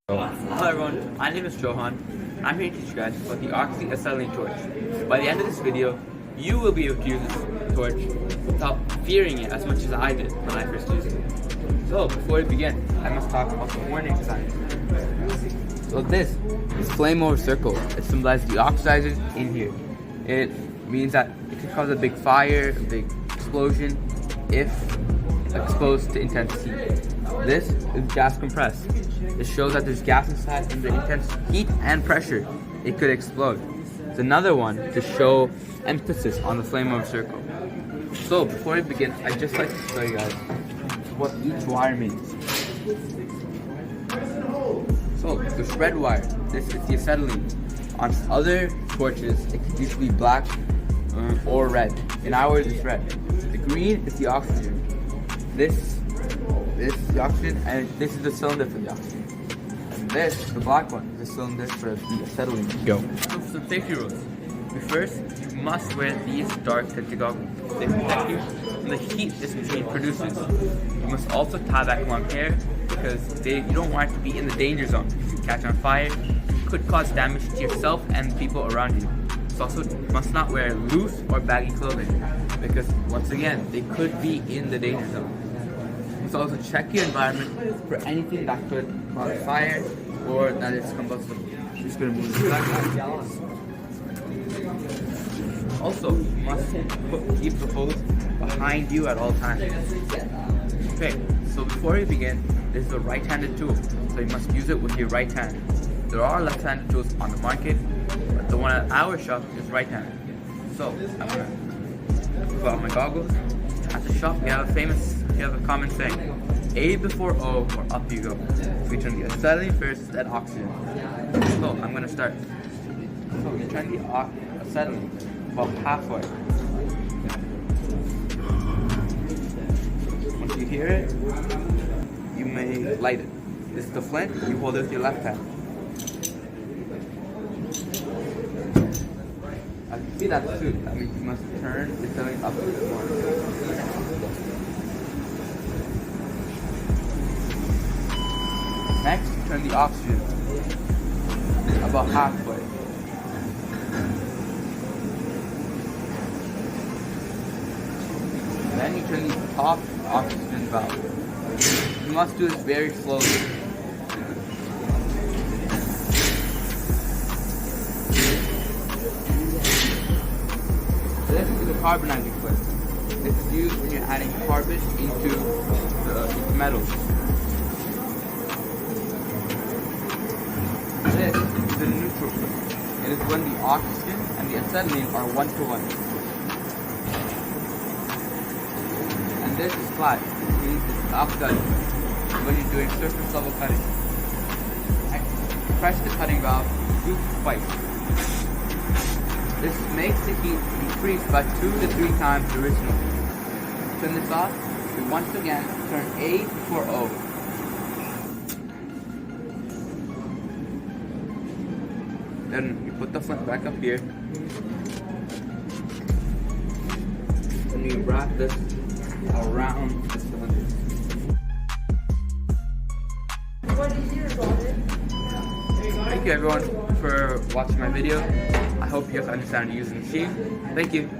Hello everyone, my name is Johan. I'm here to teach you guys about the acetylene torch. By the end of this video, you will be able to use this torch without fearing it as much as I did when I first used it. So before we begin, I must talk about the warning signs. So this is flame over circle. It symbolizes the oxidizer in here. It means that it can cause a big fire, a big explosion if exposed to intense heat. This is gas compressed. It shows that there's gas inside and the intense heat and pressure, it could explode. There's another one to show emphasis on the flame over circle. So before we begin, I'd just like to show you guys what each wire means. So this red wire, this is the acetylene. On other torches, it could usually be black or red. In ours, it's red. The green is the oxygen. This is the oxygen, and this is the cylinder for the oxygen. And this, the black one, is the cylinder for the acetylene. Go. So for some safety rules. First, you must wear these dark tinted goggles. They protect you from the heat this machine produces. You must also tie back long hair because you don't want it to be in the danger zone. If you catch on fire, it could cause damage to yourself and the people around you. You also must not wear loose or baggy clothing because, once again, they could be in the danger zone. So also check your environment for anything that could cause fire or that is combustible. Just gonna move this back. Also, you must keep the hose behind you at all times. Okay, so before we begin, this is a right-handed tool, so you must use it with your right hand. There are left-handed tools on the market, but the one at our shop is right-handed. So I'm gonna put on my goggles. At the shop, we have a common saying, A before O or up you go. We turn the acetylene first, then oxygen. So I'm gonna start. So we turn the acetylene about halfway. Once you hear it, you may light it. This is the flint, you hold it with your left hand. I can see that too. That means you must turn the acetylene up a bit more. Next, turn the oxygen about halfway. Then you turn the top oxygen valve. You must do this very slowly. This is the carbonizing flip. This is used when you're adding carbon into the metals. This is the neutral flip. It is when the oxygen and the acetylene are 1-to-1. And this is flat. It means it's oxidized when you're doing surface level cutting. Next, press the cutting valve twice. This makes the heat increase by 2 to 3 times the original. Turn this off. We once again turn A before O. Then you put the flint back up here. And you wrap this around the cylinder. Thank you everyone for watching my video. I hope you guys understand using the machine. Thank you.